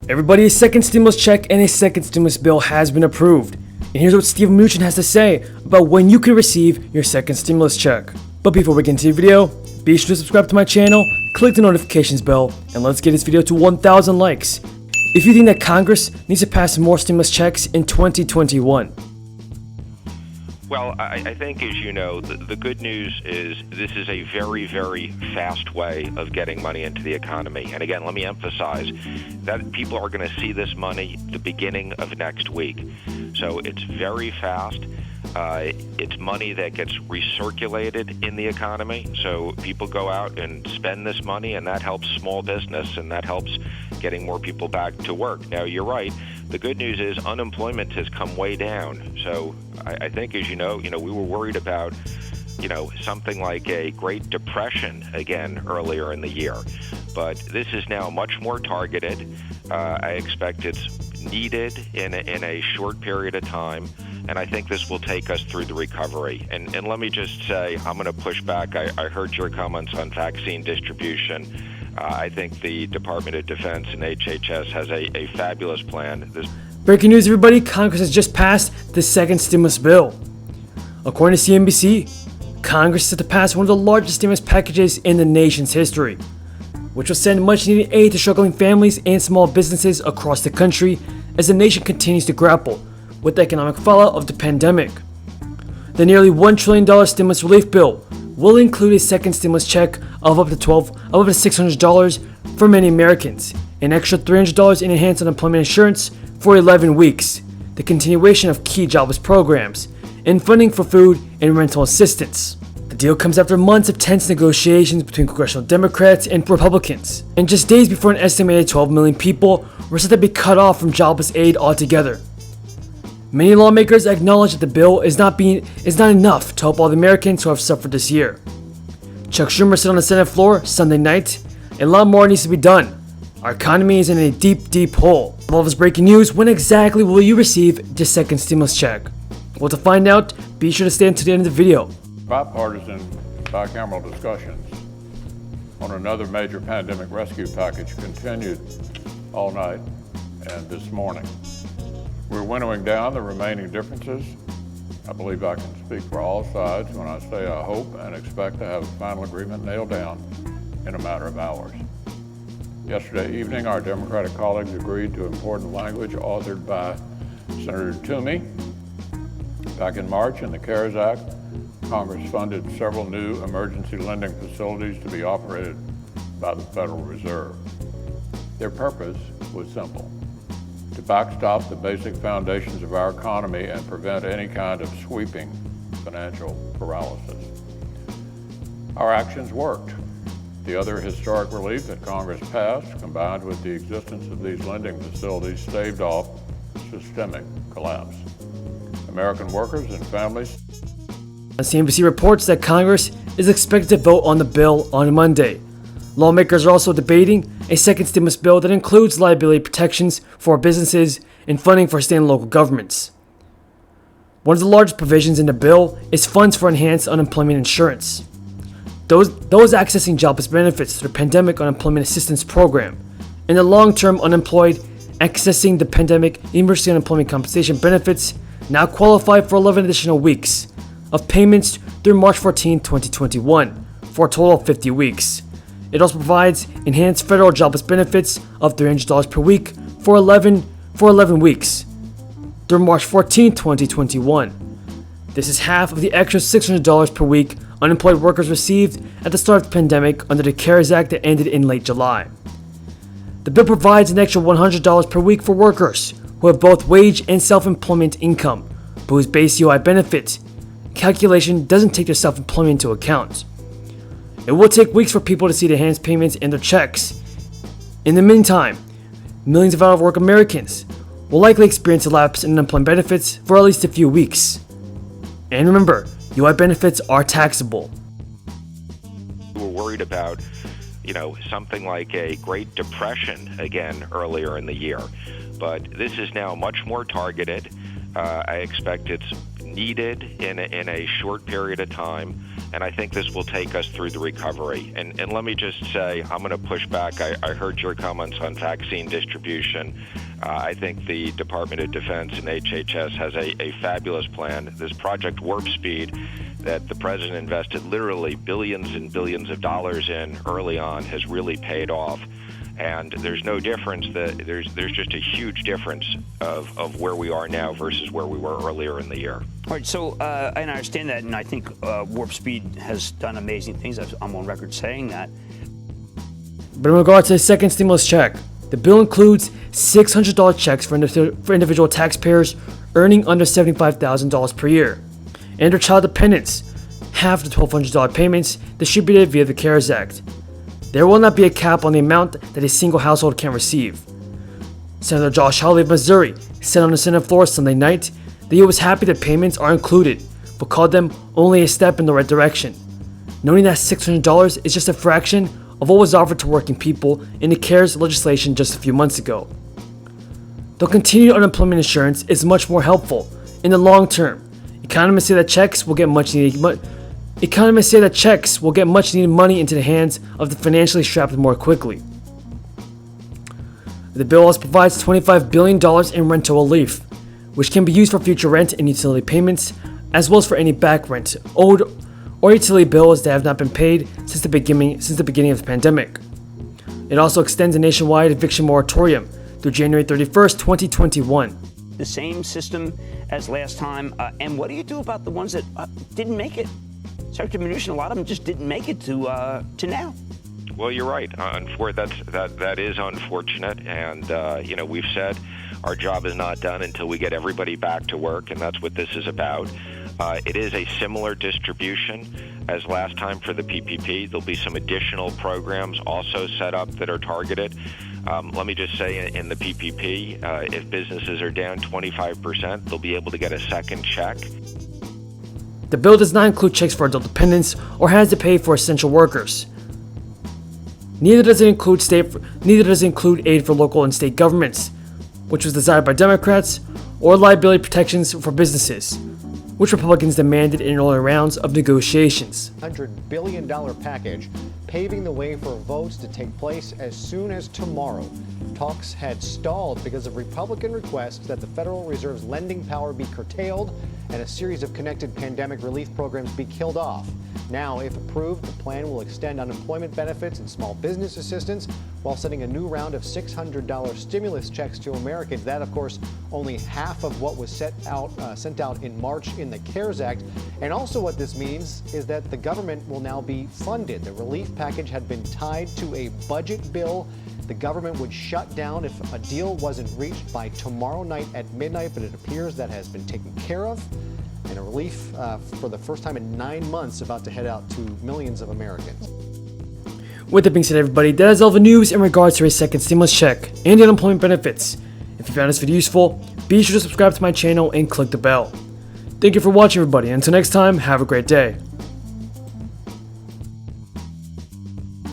Everybody's second stimulus check and a second stimulus bill has been approved. And here's what Steve Mnuchin has to say about when you can receive your second stimulus check. But before we get into the video, be sure to subscribe to my channel, click the notifications bell, and let's get this video to 1,000 likes if you think that Congress needs to pass more stimulus checks in 2021. Well, I think, as you know, the good news is this is a very, very fast way of getting money into the economy. And again, let me emphasize that people are going to see this money the beginning of next week. So it's very fast. It's money that gets recirculated in the economy. So people go out and spend this money, and that helps small business, and that helps getting more people back to work. Now, you're right. The good news is unemployment has come way down. So I think, as you know, we were worried about, something like a Great Depression again earlier in the year. But this is now much more targeted. I expect it's needed in a short period of time. And I think this will take us through the recovery. And let me just say, I'm going to push back. I heard your comments on vaccine distribution. I think the Department of Defense and HHS has a fabulous plan. Breaking news, everybody. Congress has just passed the second stimulus bill. According to CNBC, Congress is set to pass one of the largest stimulus packages in the nation's history, which will send much-needed aid to struggling families and small businesses across the country as the nation continues to grapple with the economic fallout of the pandemic. The nearly $1 trillion stimulus relief bill will include a second stimulus check of up to $600 for many Americans, an extra $300 in enhanced unemployment insurance for 11 weeks, the continuation of key jobless programs, and funding for food and rental assistance. The deal comes after months of tense negotiations between congressional Democrats and Republicans, and just days before an estimated 12 million people were set to be cut off from jobless aid altogether. Many lawmakers acknowledge that the bill is not enough to help all the Americans who have suffered this year. Chuck Schumer said on the Senate floor Sunday night, "A lot more needs to be done. Our economy is in a deep, deep hole." With all this breaking news, when exactly will you receive the second stimulus check? Well, to find out, be sure to stay until the end of the video. Bipartisan bicameral discussions on another major pandemic rescue package continued all night and this morning. We're winnowing down the remaining differences. I believe I can speak for all sides when I say I hope and expect to have a final agreement nailed down in a matter of hours. Yesterday evening, our Democratic colleagues agreed to important language authored by Senator Toomey. Back in March, in the CARES Act, Congress funded several new emergency lending facilities to be operated by the Federal Reserve. Their purpose was simple: to backstop the basic foundations of our economy and prevent any kind of sweeping financial paralysis. Our actions worked. The other historic relief that Congress passed, combined with the existence of these lending facilities, staved off systemic collapse. American workers and families. CNBC reports that Congress is expected to vote on the bill on Monday. Lawmakers are also debating a second stimulus bill that includes liability protections for businesses and funding for state and local governments. One of the largest provisions in the bill is funds for enhanced unemployment insurance. Those accessing jobless benefits through the Pandemic Unemployment Assistance Program and the long-term unemployed accessing the Pandemic Emergency Unemployment Compensation benefits now qualify for 11 additional weeks of payments through March 14, 2021, for a total of 50 weeks. It also provides enhanced federal jobless benefits of $300 per week for 11 weeks through March 14, 2021. This is half of the extra $600 per week unemployed workers received at the start of the pandemic under the CARES Act that ended in late July. The bill provides an extra $100 per week for workers who have both wage and self-employment income, but whose base UI benefit calculation doesn't take their self-employment into account. It will take weeks for people to see the enhanced payments and their checks. In the meantime, millions of out-of-work Americans will likely experience a lapse in unemployment benefits for at least a few weeks. And remember, UI benefits are taxable. We were worried about, something like a Great Depression again earlier in the year. But this is now much more targeted. I expect it's needed in a short period of time, and I think this will take us through the recovery. And let me just say, I'm going to push back. I heard your comments on vaccine distribution. I think the Department of Defense and HHS has a fabulous plan. This Project Warp Speed that the president invested literally billions and billions of dollars in early on has really paid off. And there's no difference that there's just a huge difference of where we are now versus where we were earlier in the year. All right, so I understand that, and I think Warp Speed has done amazing things. I'm on record saying that. But in regard to the second stimulus check, the bill includes $600 checks for individual taxpayers earning under $75,000 per year, and their child dependents, half the $1,200 payments distributed via the CARES Act. There will not be a cap on the amount that a single household can receive. Senator Josh Hawley of Missouri said on the Senate floor Sunday night that he was happy that payments are included, but called them only a step in the right direction, noting that $600 is just a fraction of what was offered to working people in the CARES legislation just a few months ago. Though continued unemployment insurance is much more helpful in the long term, economists say that checks will get much needed money into the hands of the financially strapped more quickly. The bill also provides $25 billion in rental relief, which can be used for future rent and utility payments, as well as for any back rent owed or utility bills that have not been paid since the beginning of the pandemic. It also extends a nationwide eviction moratorium through January 31st, 2021. The same system as last time, and what do you do about the ones that didn't make it? Secretary Mnuchin, a lot of them just didn't make it to now. Well, you're right. That is unfortunate, and we've said our job is not done until we get everybody back to work, and that's what this is about. It is a similar distribution as last time for the PPP. There'll be some additional programs also set up that are targeted. Let me just say, in the PPP, if businesses are down 25%, they'll be able to get a second check. The bill does not include checks for adult dependents or has to pay for essential workers. Neither does it include aid for local and state governments, which was desired by Democrats, or liability protections for businesses, which Republicans demanded in earlier rounds of negotiations. $100 billion package paving the way for votes to take place as soon as tomorrow. Talks had stalled because of Republican requests that the Federal Reserve's lending power be curtailed and a series of connected pandemic relief programs be killed off. Now, if approved, the plan will extend unemployment benefits and small business assistance while sending a new round of $600 stimulus checks to Americans. That, of course, only half of what was sent out in March in the CARES Act. And also what this means is that the government will now be funded. The relief package had been tied to a budget bill. The government would shut down if a deal wasn't reached by tomorrow night at midnight, but it appears that has been taken care of. And a relief for the first time in 9 months about to head out to millions of Americans. With that being said, everybody, that is all the news in regards to a second stimulus check and the unemployment benefits. If you found this video useful, be sure to subscribe to my channel and click the bell. Thank you for watching, everybody. Until next time, have a great day.